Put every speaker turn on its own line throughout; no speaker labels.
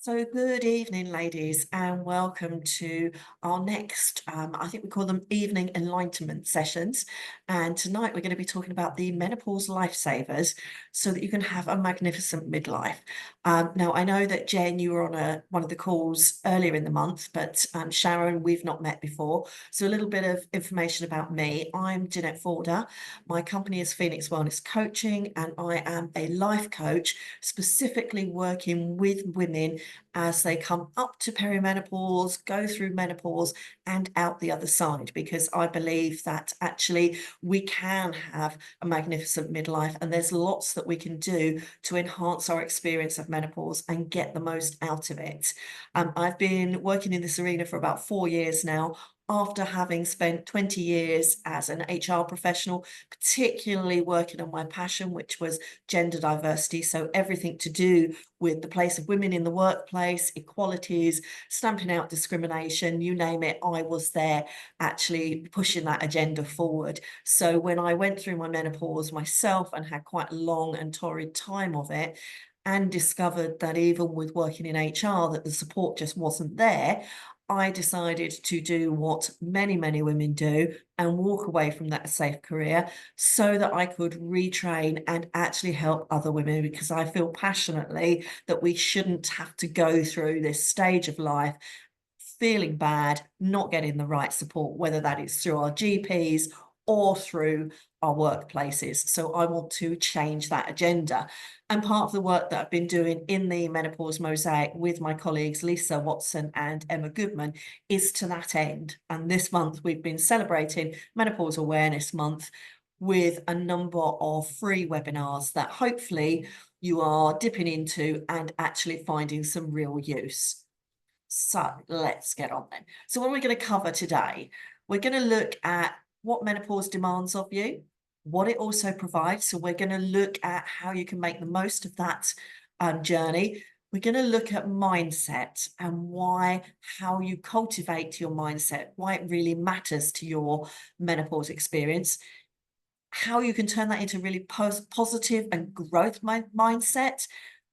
So good evening, ladies, and welcome to our next, I think we call them evening enlightenment sessions. And tonight we're going to be talking about the menopause lifesavers so that you can have a magnificent midlife. Now, I know that Jen, you were on one of the calls earlier in the month, but Sharon, we've not met before. So a little bit of information about me. I'm Jeanette Forder. My company is Phoenix Wellness Coaching, and I am a life coach specifically working with women as they come up to perimenopause, go through menopause, and out the other side, because I believe that actually we can have a magnificent midlife, and there's lots that we can do to enhance our experience of menopause and get the most out of it. I've been working in this arena for about 4 years now, after having spent 20 years as an HR professional, particularly working on my passion, which was gender diversity. So everything to do with the place of women in the workplace, equalities, stamping out discrimination, you name it, I was there actually pushing that agenda forward. So when I went through my menopause myself and had quite a long and torrid time of it, and discovered that even with working in HR, that the support just wasn't there, I decided to do what many, many women do and walk away from that safe career so that I could retrain and actually help other women, because I feel passionately that we shouldn't have to go through this stage of life feeling bad, not getting the right support, whether that is through our GPs or through our workplaces. So I want to change that agenda. And part of the work that I've been doing in the Menopause Mosaic with my colleagues, Lisa Watson and Emma Goodman, is to that end. And this month we've been celebrating Menopause Awareness Month with a number of free webinars that hopefully you are dipping into and actually finding some real use. So let's get on then. So what are we going to cover today? We're going to look at what menopause demands of you, what it also provides. So we're going to look at how you can make the most of that journey. We're going to look at mindset and how you cultivate your mindset, why it really matters to your menopause experience, how you can turn that into really positive and growth mindset,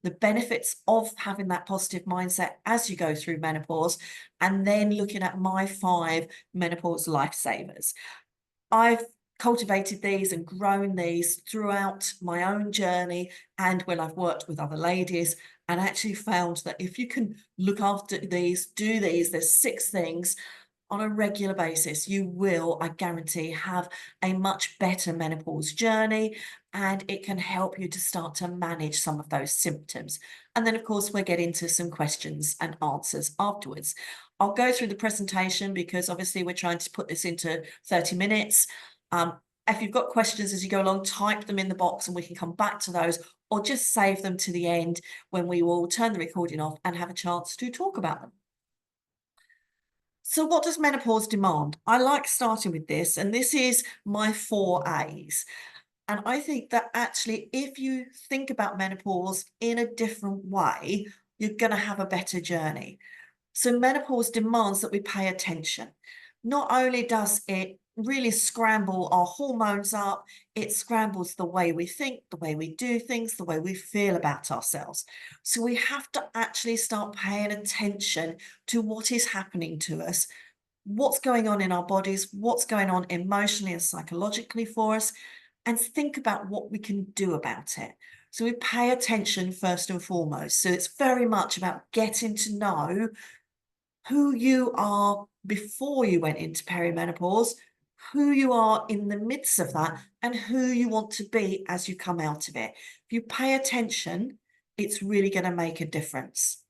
the benefits of having that positive mindset as you go through menopause, and then looking at my 5 menopause lifesavers. I've cultivated these and grown these throughout my own journey and when I've worked with other ladies, and actually found that if you can look after these, do these, there's 6 things on a regular basis, you will, I guarantee, have a much better menopause journey, and it can help you to start to manage some of those symptoms. And then, of course, we'll get into some questions and answers afterwards. I'll go through the presentation because obviously we're trying to put this into 30 minutes. If you've got questions as you go along, type them in the box and we can come back to those, or just save them to the end when we will turn the recording off and have a chance to talk about them. So what does menopause demand? I like starting with this, and this is my 4 A's. And I think that actually, if you think about menopause in a different way, you're going to have a better journey. So menopause demands that we pay attention. Not only does it really scramble our hormones up, it scrambles the way we think, the way we do things, the way we feel about ourselves. So we have to actually start paying attention to what is happening to us, what's going on in our bodies, what's going on emotionally and psychologically for us, and think about what we can do about it. So we pay attention first and foremost. So it's very much about getting to know who you are before you went into perimenopause, who you are in the midst of that, and who you want to be as you come out of it. If you pay attention, it's really going to make a difference.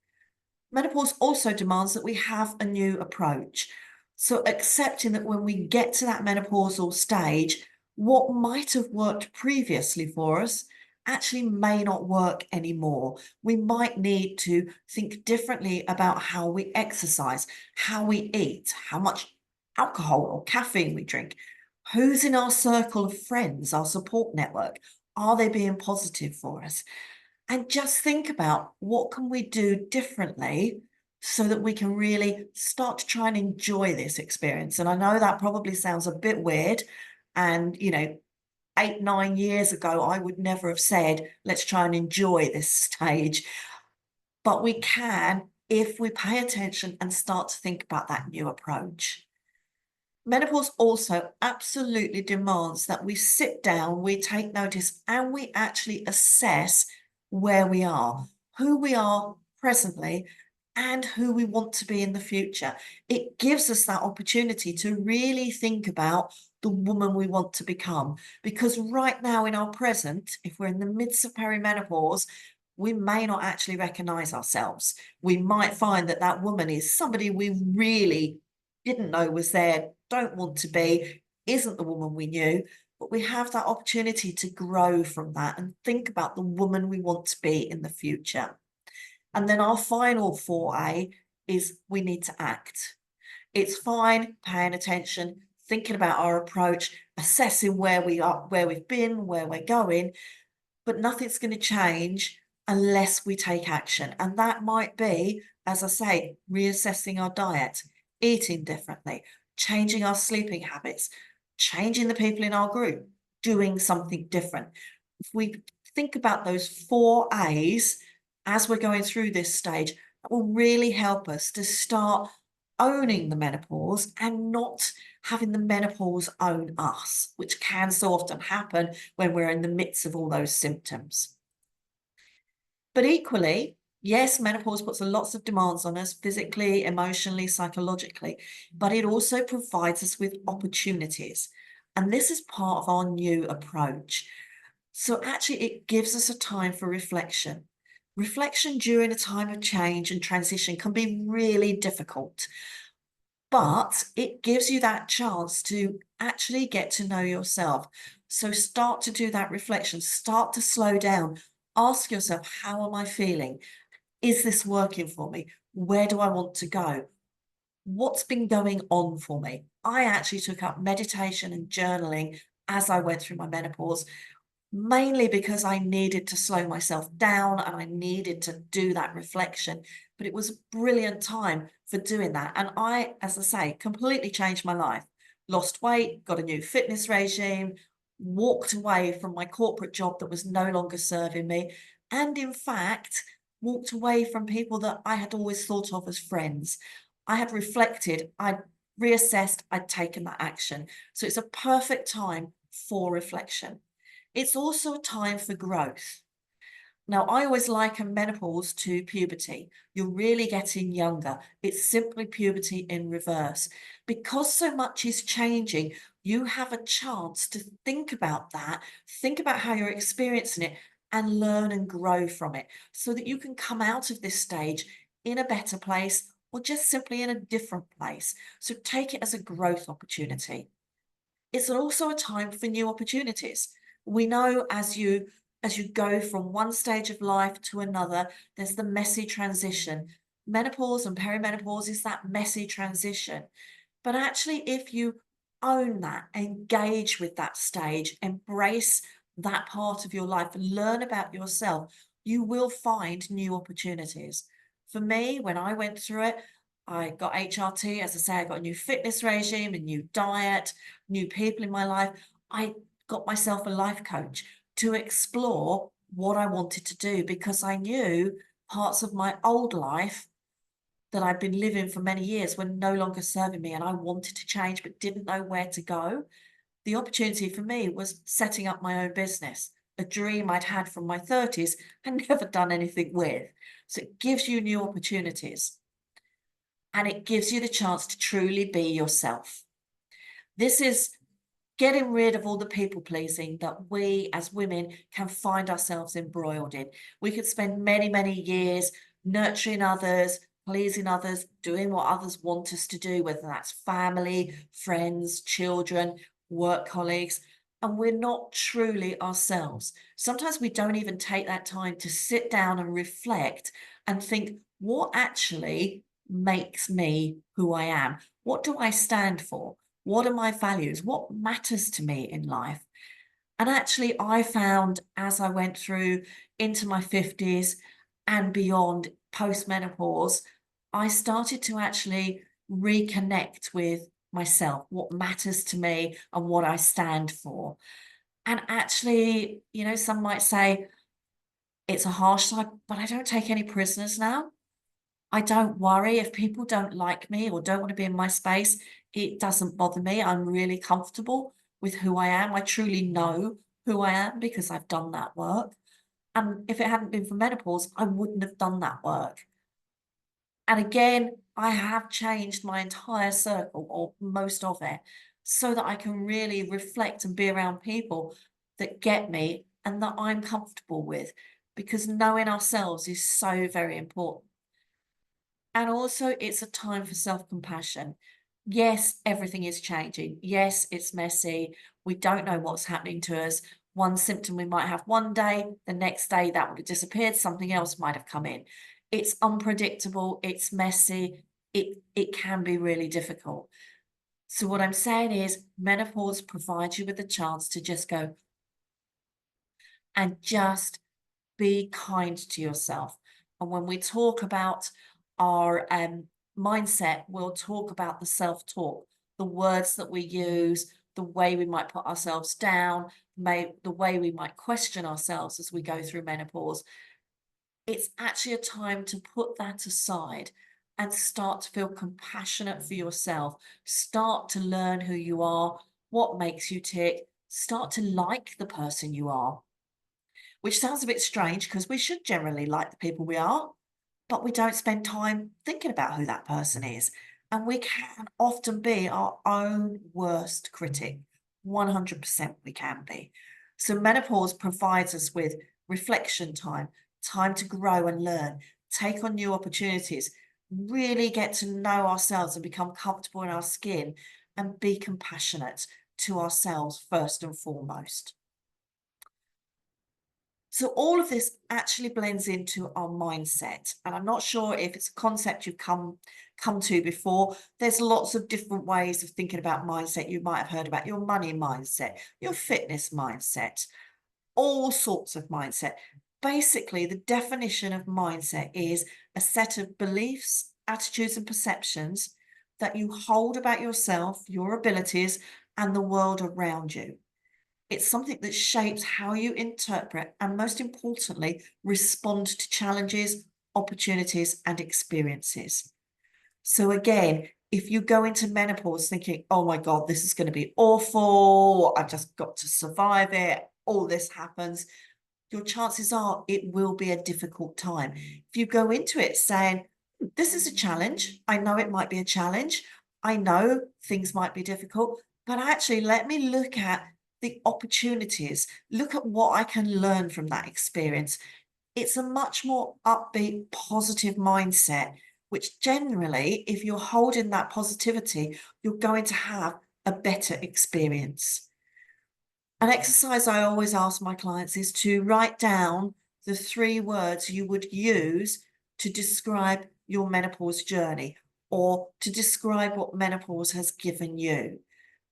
Menopause also demands that we have a new approach. So accepting that when we get to that menopausal stage, what might have worked previously for us actually may not work anymore. We might need to think differently about how we exercise, how we eat, how much alcohol or caffeine we drink, who's in our circle of friends, our support network. Are they being positive for us? And just think about what can we do differently so that we can really start to try and enjoy this experience. And I know that probably sounds a bit weird, and 8, 9 years ago, I would never have said, let's try and enjoy this stage. but we can if we pay attention and start to think about that new approach. Menopause also absolutely demands that we sit down, we take notice, and we actually assess where we are, who we are presently, and who we want to be in the future. It gives us that opportunity to really think about the woman we want to become. Because right now, in our present, if we're in the midst of perimenopause, we may not actually recognize ourselves. We might find that that woman is somebody we really didn't know was there, don't want to be, isn't the woman we knew, but we have that opportunity to grow from that and think about the woman we want to be in the future. And then our final 4A is we need to act. It's fine paying attention, thinking about our approach, assessing where we are, where we've been, where we're going, but nothing's going to change unless we take action. And that might be, as I say, reassessing our diet, eating differently, changing our sleeping habits, changing the people in our group, doing something different. If we think about those 4 A's as we're going through this stage, that will really help us to start owning the menopause and not having the menopause own us, which can so often happen when we're in the midst of all those symptoms. But equally, yes, menopause puts lots of demands on us physically, emotionally, psychologically, but it also provides us with opportunities. And this is part of our new approach. So actually, it gives us a time for reflection. Reflection during a time of change and transition can be really difficult, but it gives you that chance to actually get to know yourself. So start to do that reflection, start to slow down, ask yourself, how am I feeling? Is this working for me? Where do I want to go? What's been going on for me? I actually took up meditation and journaling as I went through my menopause, mainly because I needed to slow myself down and I needed to do that reflection. But it was a brilliant time for doing that. And I, as I say, completely changed my life. Lost weight, got a new fitness regime, walked away from my corporate job that was no longer serving me. And in fact, walked away from people that I had always thought of as friends. I had reflected, I'd reassessed, I'd taken that action. So it's a perfect time for reflection. It's also a time for growth. Now, I always liken menopause to puberty. You're really getting younger. It's simply puberty in reverse. Because so much is changing, you have a chance to think about that, think about how you're experiencing it, and learn and grow from it so that you can come out of this stage in a better place or just simply in a different place. So take it as a growth opportunity. It's also a time for new opportunities. We know as you go from one stage of life to another, there's the messy transition. Menopause and perimenopause is that messy transition. But actually, if you own that, engage with that stage, embrace that part of your life, learn about yourself, you will find new opportunities. For me, when I went through it, I got HRT, as I say, I got a new fitness regime, a new diet, new people in my life. I got myself a life coach to explore what I wanted to do because I knew parts of my old life that I'd been living for many years were no longer serving me and I wanted to change but didn't know where to go. The opportunity for me was setting up my own business, a dream I'd had from my 30s and never done anything with. So it gives you new opportunities and it gives you the chance to truly be yourself. This is getting rid of all the people pleasing that we as women can find ourselves embroiled in. We could spend many, many years nurturing others, pleasing others, doing what others want us to do, whether that's family, friends, children, work colleagues, and we're not truly ourselves. Sometimes we don't even take that time to sit down and reflect and think, what actually makes me who I am? What do I stand for? What are my values? What matters to me in life? And actually, I found as I went through into my 50s and beyond post-menopause, I started to actually reconnect with myself, what matters to me and what I stand for. And actually, some might say, It's a harsh side, but I don't take any prisoners now. I don't worry if people don't like me or don't want to be in my space. It doesn't bother me. I'm really comfortable with who I am. I truly know who I am because I've done that work. And if it hadn't been for menopause, I wouldn't have done that work. And again, I have changed my entire circle or most of it so that I can really reflect and be around people that get me and that I'm comfortable with, because knowing ourselves is so very important. And also, it's a time for self-compassion. Yes, everything is changing. Yes, it's messy. We don't know what's happening to us. One symptom we might have one day, the next day that would have disappeared, something else might have come in. It's unpredictable, it's messy, it can be really difficult. So what I'm saying is menopause provides you with the chance to just go and just be kind to yourself. And when we talk about our mindset, we'll talk about the self-talk, the words that we use, the way we might put ourselves down, the way we might question ourselves as we go through menopause. It's actually a time to put that aside and start to feel compassionate for yourself. Start to learn who you are, what makes you tick, start to like the person you are, which sounds a bit strange because we should generally like the people we are, but we don't spend time thinking about who that person is. And we can often be our own worst critic. 100% we can be. So menopause provides us with reflection time, time to grow and learn, take on new opportunities, really get to know ourselves and become comfortable in our skin and be compassionate to ourselves first and foremost. So all of this actually blends into our mindset, and I'm not sure if it's a concept you've come to before. There's lots of different ways of thinking about mindset. You might have heard about your money mindset, your fitness mindset, all sorts of mindset. Basically, the definition of mindset is a set of beliefs, attitudes, and perceptions that you hold about yourself, your abilities, and the world around you. It's something that shapes how you interpret and, most importantly, respond to challenges, opportunities, and experiences. So, again, if you go into menopause thinking, oh my God, this is going to be awful, I've just got to survive it, all this happens, your chances are it will be a difficult time. If you go into it saying, this is a challenge, I know it might be a challenge, I know things might be difficult, but actually let me look at the opportunities, look at what I can learn from that experience. It's a much more upbeat, positive mindset, which generally, if you're holding that positivity, you're going to have a better experience. An exercise I always ask my clients is to write down the 3 words you would use to describe your menopause journey or to describe what menopause has given you.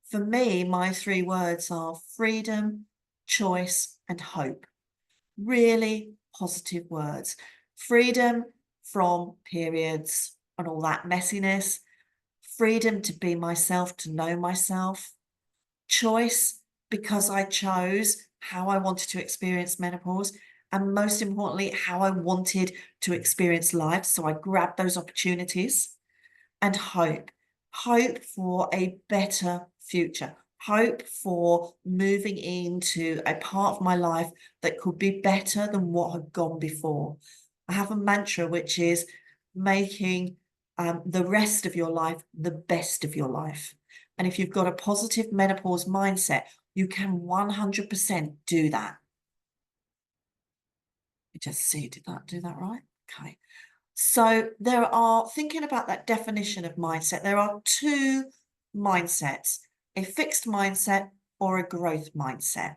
For me, my 3 words are freedom, choice, and hope. Really positive words. Freedom from periods and all that messiness. Freedom to be myself, to know myself. Choice, because I chose how I wanted to experience menopause, and most importantly, how I wanted to experience life. So I grabbed those opportunities. And hope. Hope for a better future. Hope for moving into a part of my life that could be better than what had gone before. I have a mantra which is making the rest of your life the best of your life. And if you've got a positive menopause mindset, you can 100% do that. You just see, did that do that right? Okay. So there are, thinking about that definition of mindset, there are 2 mindsets, a fixed mindset or a growth mindset.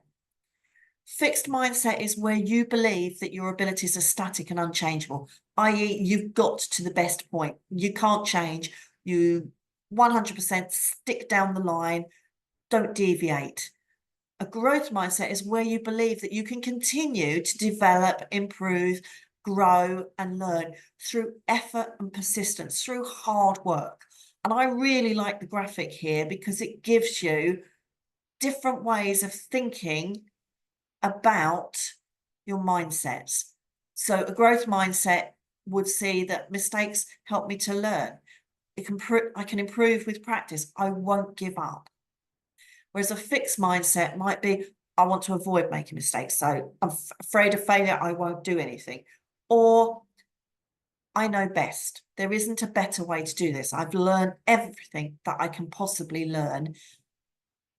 Fixed mindset is where you believe that your abilities are static and unchangeable, i.e. you've got to the best point. You can't change. You 100% stick down the line, don't deviate. A growth mindset is where you believe that you can continue to develop, improve, grow, and learn through effort and persistence, through hard work. And I really like the graphic here because it gives you different ways of thinking about your mindsets. So a growth mindset would see that mistakes help me to learn. I can improve with practice. I won't give up. Whereas a fixed mindset might be, I want to avoid making mistakes. So I'm afraid of failure. I won't do anything. Or I know best. There isn't a better way to do this. I've learned everything that I can possibly learn,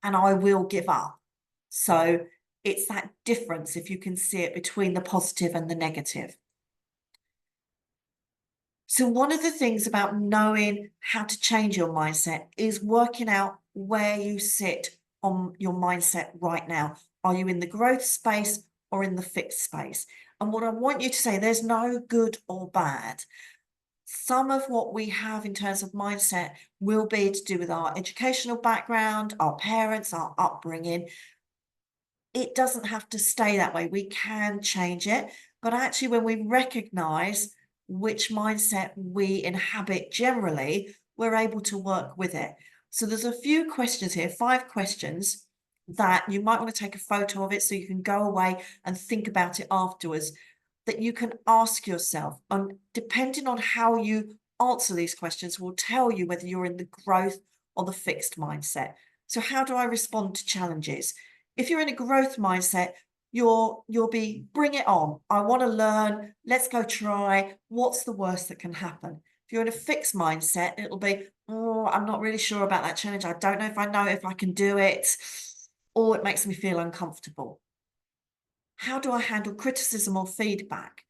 and I will give up. So it's that difference, if you can see it, between the positive and the negative. So one of the things about knowing how to change your mindset is working out where you sit on your mindset right now. Are you in the growth space or in the fixed space? And what I want you to say, there's no good or bad. Some of what we have in terms of mindset will be to do with our educational background, our parents, our upbringing. It doesn't have to stay that way. We can change it. But actually, when we recognize which mindset we inhabit generally, we're able to work with it. So there's a few questions here, 5 questions that you might want to take a photo of it so you can go away and think about it afterwards, that you can ask yourself. And depending on how you answer these questions will tell you whether you're in the growth or the fixed mindset. So how do I respond to challenges? If you're in a growth mindset, you'll be, bring it on. I want to learn. Let's go try. What's the worst that can happen? If you're in a fixed mindset, it'll be, oh, I'm not really sure about that challenge. I don't know if I can do it, or it makes me feel uncomfortable. How do I handle criticism or feedback?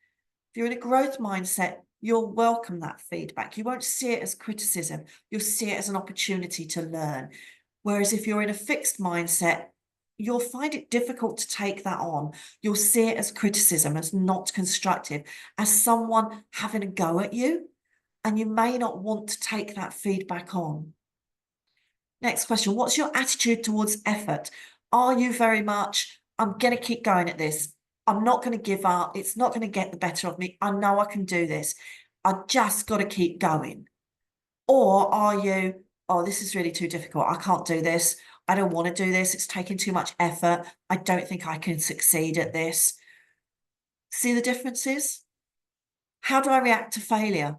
If you're in a growth mindset, you'll welcome that feedback. You won't see it as criticism. You'll see it as an opportunity to learn. Whereas if you're in a fixed mindset, you'll find it difficult to take that on. You'll see it as criticism, as not constructive, as someone having a go at you, and you may not want to take that feedback on. Next question, what's your attitude towards effort? Are you very much, I'm going to keep going at this. I'm not going to give up. It's not going to get the better of me. I know I can do this. I just got to keep going. Or are you, oh, this is really too difficult. I can't do this. I don't want to do this. It's taking too much effort. I don't think I can succeed at this. See the differences? How do I react to failure?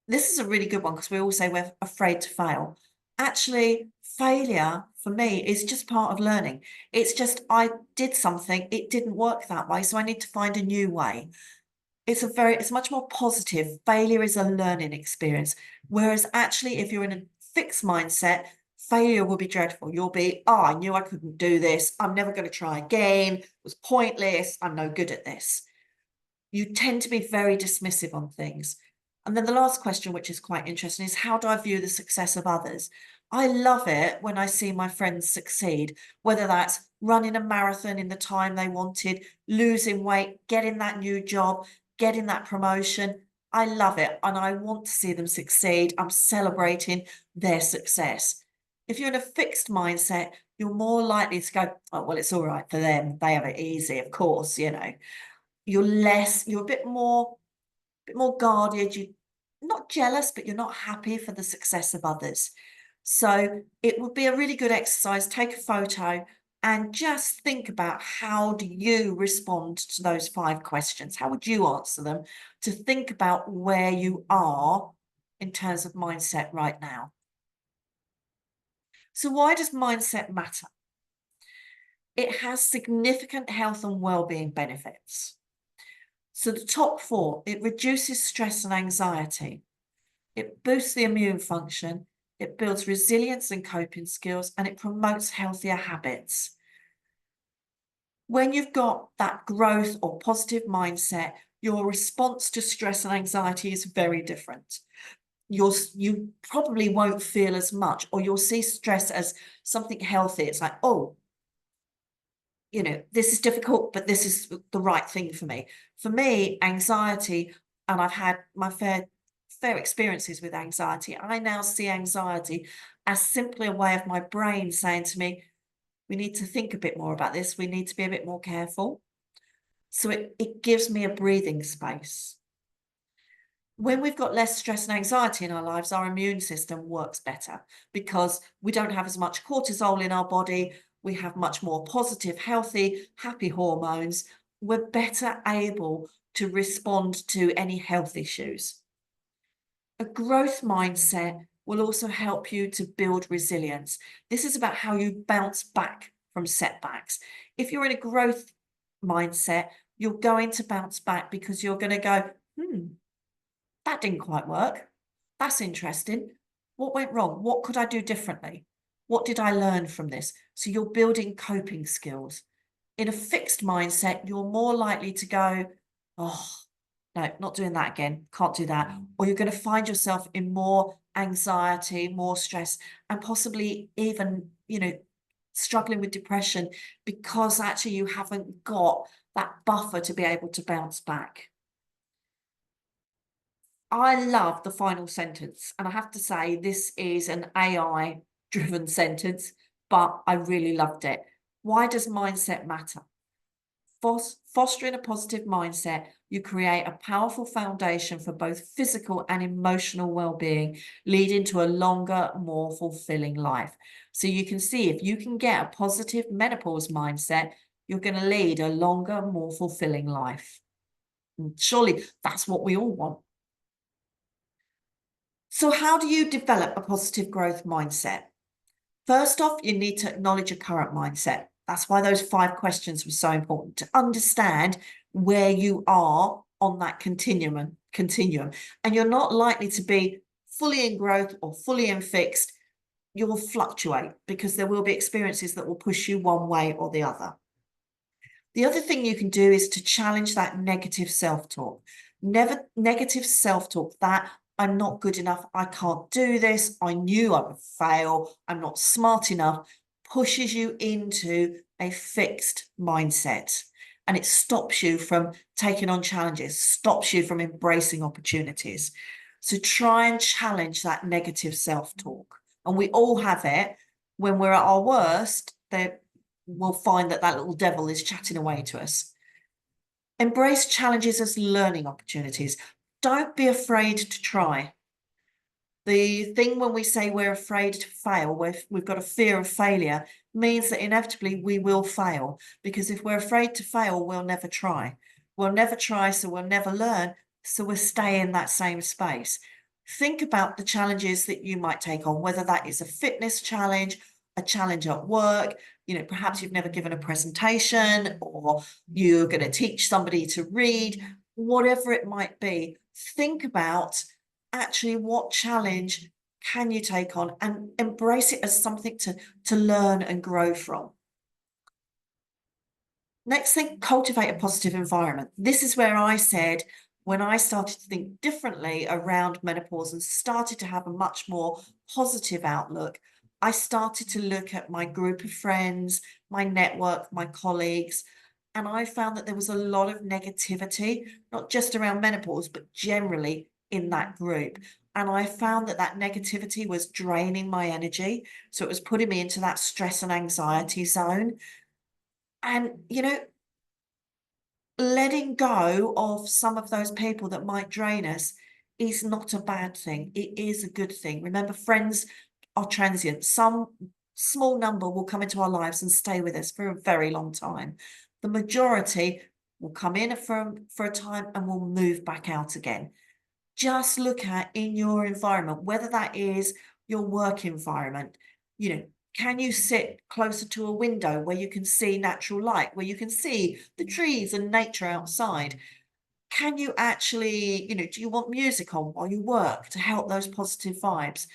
This is a really good one because we all say we're afraid to fail. Actually, failure for me is just part of learning. It's just I did something, it didn't work that way, so I need to find a new way. It's much more positive. Failure is a learning experience. Whereas actually, if you're in a fixed mindset, failure will be dreadful. You'll be, oh, I knew I couldn't do this. I'm never going to try again. It was pointless. I'm no good at this. You tend to be very dismissive on things. And then the last question, which is quite interesting, is how do I view the success of others? I love it when I see my friends succeed, whether that's running a marathon in the time they wanted, losing weight, getting that new job, getting that promotion. I love it. And I want to see them succeed. I'm celebrating their success. If you're in a fixed mindset, you're more likely to go, oh, well, it's all right for them. They have it easy, of course, you know. You're a bit more guarded, you're not jealous, but you're not happy for the success of others. So it would be a really good exercise. Take a photo and just think about, how do you respond to those 5 questions? How would you answer them, to think about where you are in terms of mindset right now? So why does mindset matter? It has significant health and well-being benefits. So the top 4, it reduces stress and anxiety. It boosts the immune function, it builds resilience and coping skills, and it promotes healthier habits. When you've got that growth or positive mindset, your response to stress and anxiety is very different. You probably won't feel as much, or you'll see stress as something healthy. It's like, oh, you know, this is difficult, but this is the right thing for me. For me, anxiety, and I've had my fair experiences with anxiety, I now see anxiety as simply a way of my brain saying to me, we need to think a bit more about this. We need to be a bit more careful. So it gives me a breathing space. When we've got less stress and anxiety in our lives, our immune system works better because we don't have as much cortisol in our body. We have much more positive, healthy, happy hormones. We're better able to respond to any health issues. A growth mindset will also help you to build resilience. This is about how you bounce back from setbacks. If you're in a growth mindset, you're going to bounce back because you're going to go, that didn't quite work. That's interesting. What went wrong? What could I do differently? What did I learn from this? So you're building coping skills. In a fixed mindset, you're more likely to go, oh, no, not doing that again. Can't do that. Or you're going to find yourself in more anxiety, more stress, and possibly even, struggling with depression because actually you haven't got that buffer to be able to bounce back. I love the final sentence, and I have to say this is an AI driven sentence, but I really loved it. Why does mindset matter? Fostering a positive mindset, you create a powerful foundation for both physical and emotional well-being, leading to a longer, more fulfilling life. So you can see if you can get a positive menopause mindset, you're going to lead a longer, more fulfilling life. And surely that's what we all want. So how do you develop a positive growth mindset? First off, you need to acknowledge your current mindset. That's why those 5 questions were so important, to understand where you are on that continuum. And you're not likely to be fully in growth or fully in fixed. You will fluctuate because there will be experiences that will push you one way or the other. The other thing you can do is to challenge that negative self-talk. Negative self-talk that I'm not good enough, I can't do this, I knew I would fail, I'm not smart enough, pushes you into a fixed mindset. And it stops you from taking on challenges, stops you from embracing opportunities. So try and challenge that negative self-talk. And we all have it. When we're at our worst, we'll find that that little devil is chatting away to us. Embrace challenges as learning opportunities. Don't be afraid to try. The thing when we say we're afraid to fail, we've got a fear of failure, means that inevitably we will fail. Because if we're afraid to fail, we'll never try. We'll never try, so we'll never learn. So we'll stay in that same space. Think about the challenges that you might take on, whether that is a fitness challenge, a challenge at work, perhaps you've never given a presentation or you're going to teach somebody to read, whatever it might be. Think about actually what challenge can you take on and embrace it as something to learn and grow from. Next thing, cultivate a positive environment. This is where I said, when I started to think differently around menopause and started to have a much more positive outlook, I started to look at my group of friends, my network, my colleagues, and I found that there was a lot of negativity, not just around menopause, but generally in that group. And I found that that negativity was draining my energy. So it was putting me into that stress and anxiety zone. And, letting go of some of those people that might drain us is not a bad thing. It is a good thing. Remember, friends are transient. Some small number will come into our lives and stay with us for a very long time. The majority will come in for a time and will move back out again. Just look at in your environment, whether that is your work environment, can you sit closer to a window where you can see natural light, where you can see the trees and nature outside? Can you actually, do you want music on while you work to help those positive vibes?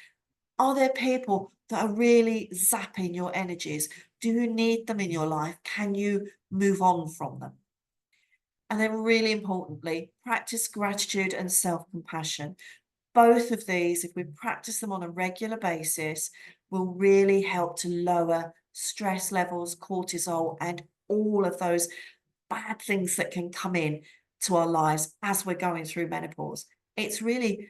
Are there people that are really zapping your energies? Do you need them in your life? Can you move on from them? And then really importantly, practice gratitude and self-compassion. Both of these, if we practice them on a regular basis, will really help to lower stress levels, cortisol, and all of those bad things that can come in to our lives as we're going through menopause. It's really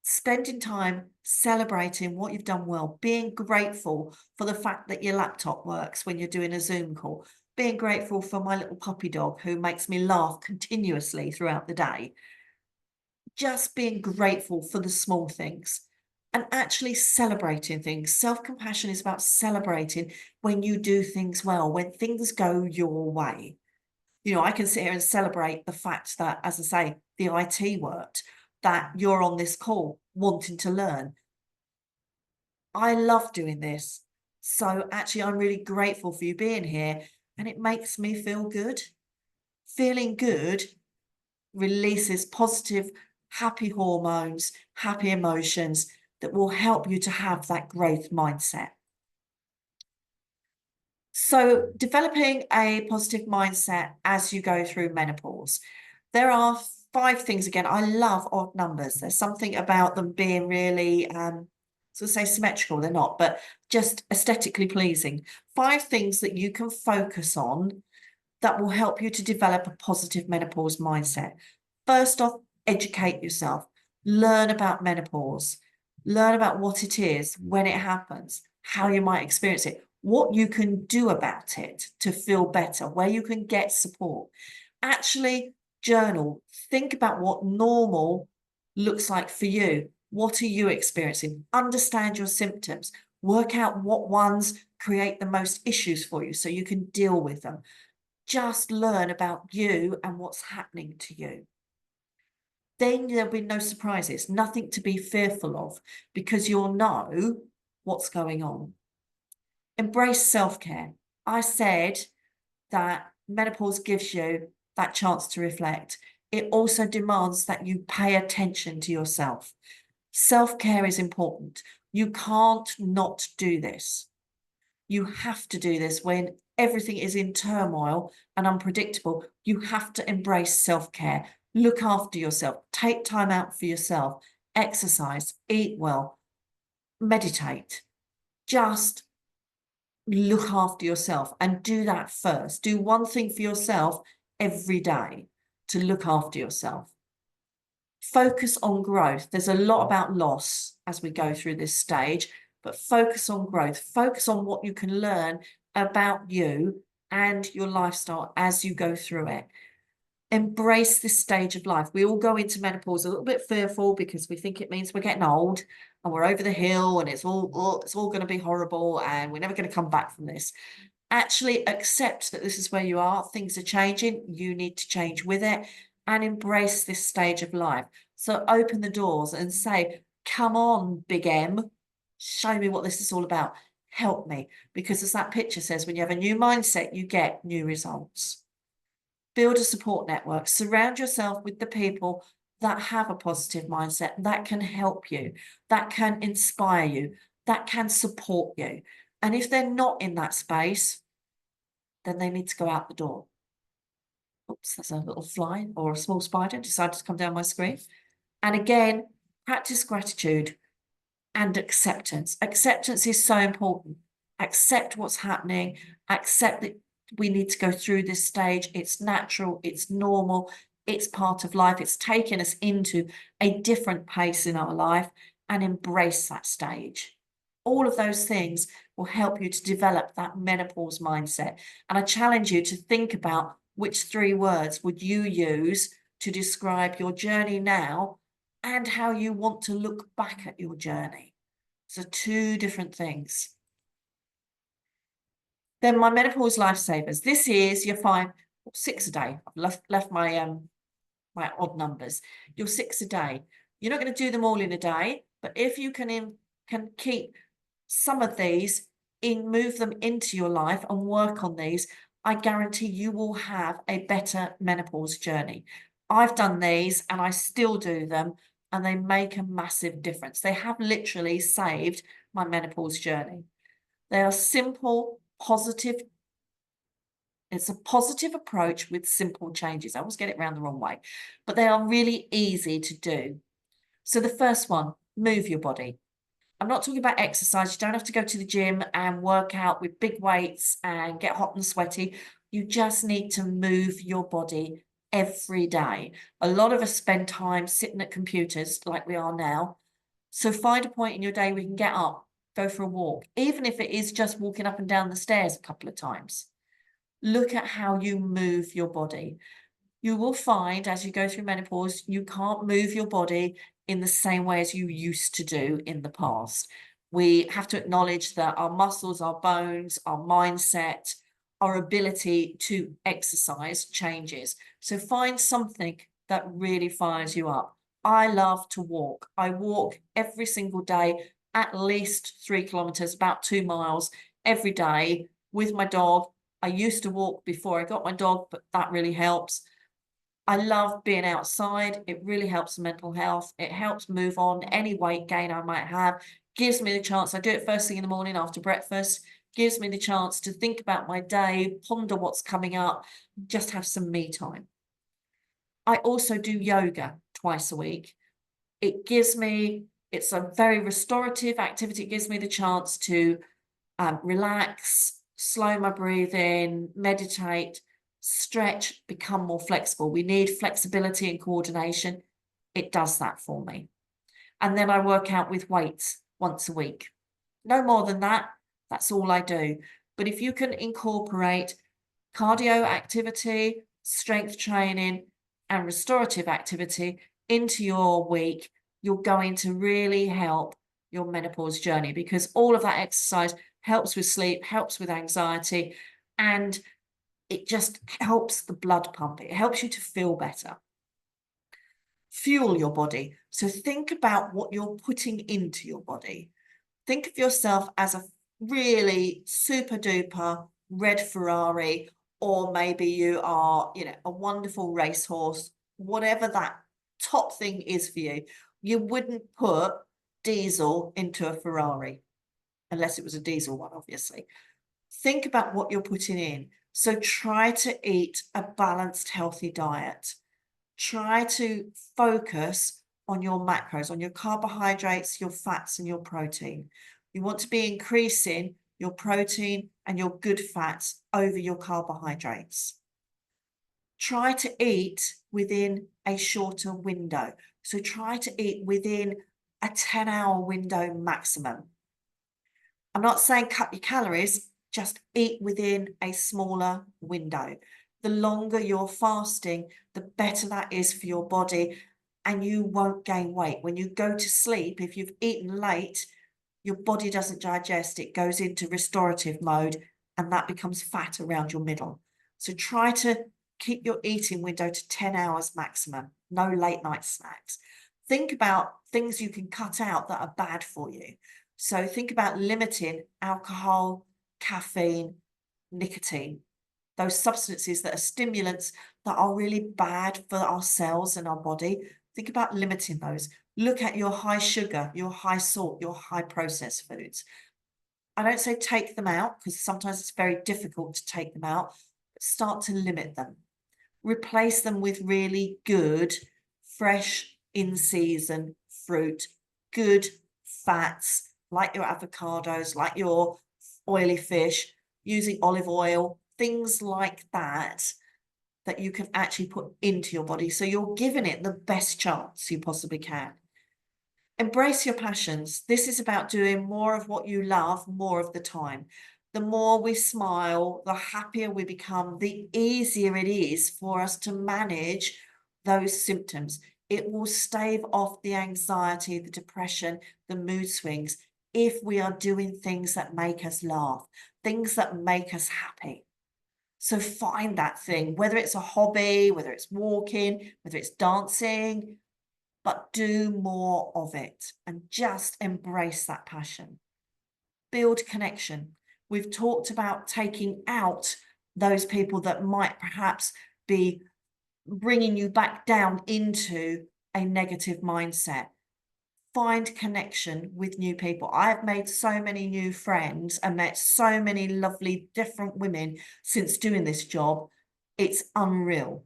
spending time celebrating what you've done well, being grateful for the fact that your laptop works when you're doing a Zoom call, being grateful for my little puppy dog who makes me laugh continuously throughout the day. Just being grateful for the small things and actually celebrating things. Self-compassion is about celebrating when you do things well, when things go your way. You know, I can sit here and celebrate the fact that, as I say, the IT worked, that you're on this call wanting to learn. I love doing this. So actually, I'm really grateful for you being here, and it makes me feel good. Feeling good releases positive, happy hormones, happy emotions that will help you to have that growth mindset. So, developing a positive mindset as you go through menopause. There are 5 things. Again, I love odd numbers. There's something about them being really, so say symmetrical, they're not, but just aesthetically pleasing. 5 things that you can focus on that will help you to develop a positive menopause mindset. First off, educate yourself. Learn about menopause. Learn about what it is, when it happens, how you might experience it, what you can do about it to feel better, where you can get support. Actually, journal. Think about what normal looks like for you. What are you experiencing? Understand your symptoms. Work out what ones create the most issues for you so you can deal with them. Just learn about you and what's happening to you. Then there'll be no surprises, nothing to be fearful of, because you'll know what's going on. Embrace self-care. I said that menopause gives you that chance to reflect. It also demands that you pay attention to yourself. Self-care is important. You can't not do this. You have to do this when everything is in turmoil and unpredictable. You have to embrace self-care. Look after yourself. Take time out for yourself. Exercise. Eat well. Meditate. Just look after yourself and do that first. Do one thing for yourself every day to look after yourself. Focus on growth. There's a lot about loss as we go through this stage, but focus on growth. Focus on what you can learn about you and your lifestyle as you go through it. Embrace this stage of life. We all go into menopause a little bit fearful because we think it means we're getting old and we're over the hill and it's all going to be horrible and we're never going to come back from this. Actually accept that this is where you are. Things are changing. You need to change with it and embrace this stage of life. So open the doors and say, come on, Big M, show me what this is all about. Help me. Because as that picture says, when you have a new mindset, you get new results. Build a support network. Surround yourself with the people that have a positive mindset, that can help you, that can inspire you, that can support you. And if they're not in that space, then they need to go out the door. Oops, there's a little fly or a small spider decided to come down my screen. And again, practice gratitude and acceptance. Acceptance is so important. Accept what's happening. Accept that we need to go through this stage. It's natural. It's normal. It's part of life. It's taken us into a different pace in our life, and embrace that stage. All of those things will help you to develop that menopause mindset. And I challenge you to think about which 3 words would you use to describe your journey now and how you want to look back at your journey. So 2 different things. Then my menopause lifesavers. This is your 6 a day. I've left my my odd numbers. Your 6 a day. You're not going to do them all in a day, but if you can keep some of these move them into your life and work on these, I guarantee you will have a better menopause journey. I've done these and I still do them, and they make a massive difference. They have literally saved my menopause journey. They are simple, positive. It's a positive approach with simple changes. I always get it around the wrong way, but they are really easy to do. So the first one, move your body. I'm not talking about exercise. You don't have to go to the gym and work out with big weights and get hot and sweaty. You just need to move your body every day. A lot of us spend time sitting at computers like we are now. So find a point in your day where you can get up, go for a walk, even if it is just walking up and down the stairs a couple of times. Look at how you move your body. You will find as you go through menopause, you can't move your body in the same way as you used to do in the past. We have to acknowledge that our muscles, our bones, our mindset, our ability to exercise changes. So find something that really fires you up. I love to walk. I walk every single day, at least 3 kilometers, about 2 miles every day with my dog. I used to walk before I got my dog, but that really helps. I love being outside. It really helps mental health. It helps move on any weight gain I might have. Gives me the chance. I do it first thing in the morning after breakfast. Gives me the chance to think about my day, ponder what's coming up, just have some me time. I also do yoga twice a week. It's a very restorative activity. It gives me the chance to relax, slow my breathing, meditate, stretch, become more flexible. We need flexibility and coordination. It does that for me. And then I work out with weights once a week. No more than that. That's all I do. But if you can incorporate cardio activity, strength training, and restorative activity into your week, you're going to really help your menopause journey, because all of that exercise helps with sleep, helps with anxiety, and it just helps the blood pump. It helps you to feel better. Fuel your body. So think about what you're putting into your body. Think of yourself as a really super duper red Ferrari, or maybe you are, a wonderful racehorse, whatever that top thing is for you. You wouldn't put diesel into a Ferrari, unless it was a diesel one, obviously. Think about what you're putting in. So try to eat a balanced, healthy diet. Try to focus on your macros, on your carbohydrates, your fats, and your protein. You want to be increasing your protein and your good fats over your carbohydrates. Try to eat within a shorter window. So try to eat within a 10-hour window maximum. I'm not saying cut your calories, just eat within a smaller window. The longer you're fasting, the better that is for your body, and you won't gain weight. When you go to sleep, if you've eaten late, your body doesn't digest, it goes into restorative mode, and that becomes fat around your middle. So try to keep your eating window to 10 hours maximum, no late night snacks. Think about things you can cut out that are bad for you. So think about limiting alcohol, caffeine, nicotine, those substances that are stimulants that are really bad for our cells and our body. Think about limiting those. Look at your high sugar, your high salt, your high processed foods. I don't say take them out, because sometimes it's very difficult to take them out, but start to limit them. Replace them with really good, fresh, in-season fruit, good fats, like your avocados, like your oily fish, using olive oil, things like that, that you can actually put into your body. So you're giving it the best chance you possibly can. Embrace your passions. This is about doing more of what you love more of the time. The more we smile, the happier we become, the easier it is for us to manage those symptoms. It will stave off the anxiety, the depression, the mood swings, if we are doing things that make us laugh, things that make us happy. So find that thing, whether it's a hobby, whether it's walking, whether it's dancing, but do more of it and just embrace that passion. Build connection. We've talked about taking out those people that might perhaps be bringing you back down into a negative mindset. Find connection with new people. I've made so many new friends and met so many lovely different women since doing this job. It's unreal.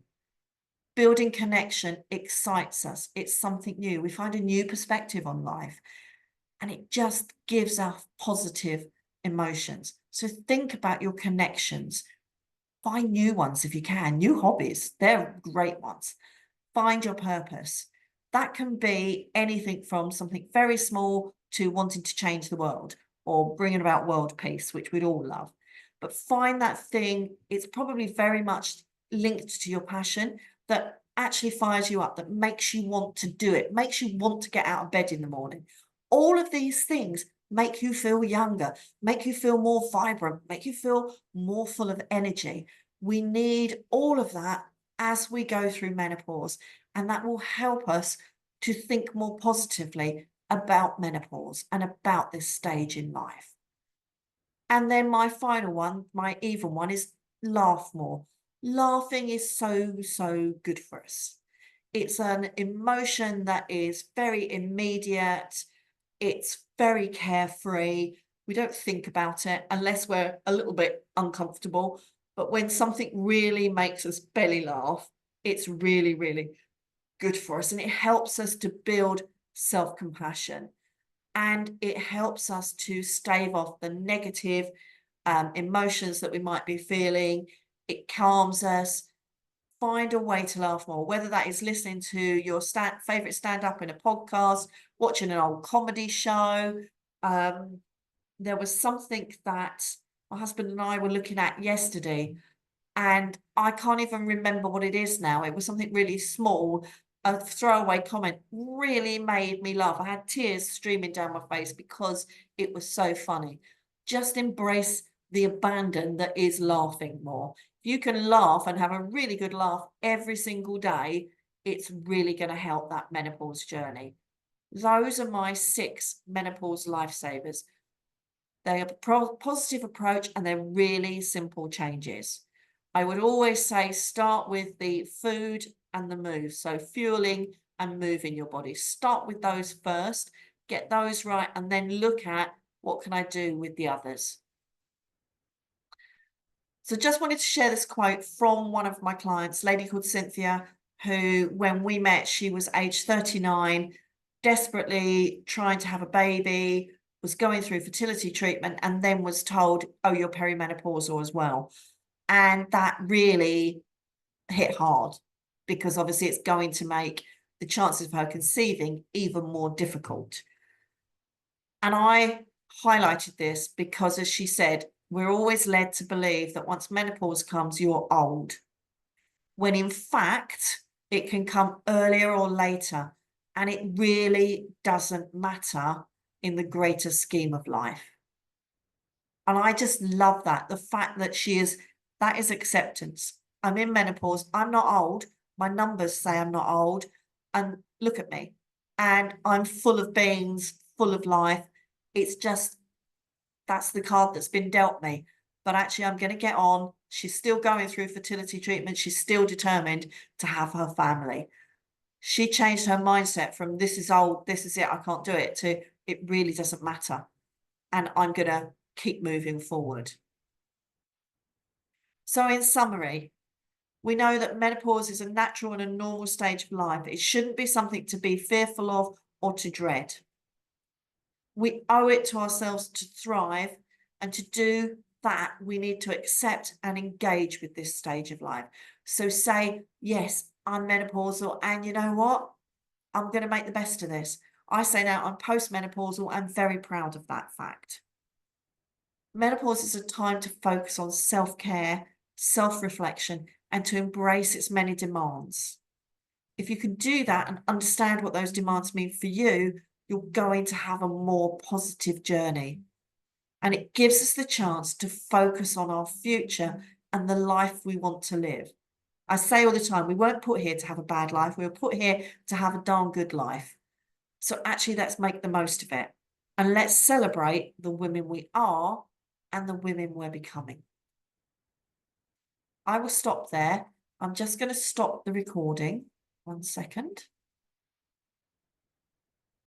Building connection excites us. It's something new. We find a new perspective on life, and it just gives us positive emotions. So think about your connections. Find new ones if you can, new hobbies. They're great ones. Find your purpose. That can be anything from something very small to wanting to change the world or bringing about world peace, which we'd all love. But find that thing. It's probably very much linked to your passion that actually fires you up, that makes you want to do it, makes you want to get out of bed in the morning. All of these things make you feel younger, make you feel more vibrant, make you feel more full of energy. We need all of that as we go through menopause, and that will help us to think more positively about menopause and about this stage in life. And then my final one, my even one, is laugh more. Laughing is so, so good for us. It's an emotion that is very immediate. It's very carefree. We don't think about it unless we're a little bit uncomfortable. But when something really makes us belly laugh, it's really, really good for us. And it helps us to build self-compassion. And it helps us to stave off the negative emotions that we might be feeling. It calms us. Find a way to laugh more, whether that is listening to your favorite stand-up in a podcast, watching an old comedy show. There was something that my husband and I were looking at yesterday, and I can't even remember what it is now. It was something really small. A throwaway comment really made me laugh. I had tears streaming down my face because it was so funny. Just embrace the abandon that is laughing more. If you can laugh and have a really good laugh every single day, it's really going to help that menopause journey. Those are my 6 menopause lifesavers. They are a positive approach and they're really simple changes. I would always say start with the food and the move. So fueling and moving your body. Start with those first, get those right, and then look at what can I do with the others. So just wanted to share this quote from one of my clients, a lady called Cynthia, who, when we met, she was age 39, desperately trying to have a baby, was going through fertility treatment, and then was told, oh, you're perimenopausal as well. And that really hit hard because obviously it's going to make the chances of her conceiving even more difficult. And I highlighted this because, as she said, we're always led to believe that once menopause comes, you're old, when in fact, it can come earlier or later. And it really doesn't matter in the greater scheme of life. And I just love that. The fact that that is acceptance. I'm in menopause. I'm not old. My numbers say I'm not old. And look at me. And I'm full of beans, full of life. It's just, that's the card that's been dealt me. But actually, I'm going to get on. She's still going through fertility treatment. She's still determined to have her family. She changed her mindset from this is old, this is it, I can't do it, to it really doesn't matter. And I'm going to keep moving forward. So in summary, we know that menopause is a natural and a normal stage of life. It shouldn't be something to be fearful of or to dread. We owe it to ourselves to thrive, and to do that, we need to accept and engage with this stage of life. So say, yes, I'm menopausal, and you know what? I'm going to make the best of this. I say now I'm postmenopausal. I'm very proud of that fact. Menopause is a time to focus on self-care, self-reflection, and to embrace its many demands. If you can do that and understand what those demands mean for you, you're going to have a more positive journey. And it gives us the chance to focus on our future and the life we want to live. I say all the time, we weren't put here to have a bad life. We were put here to have a darn good life. So actually, let's make the most of it. And let's celebrate the women we are and the women we're becoming. I will stop there. I'm just going to stop the recording. 1 second.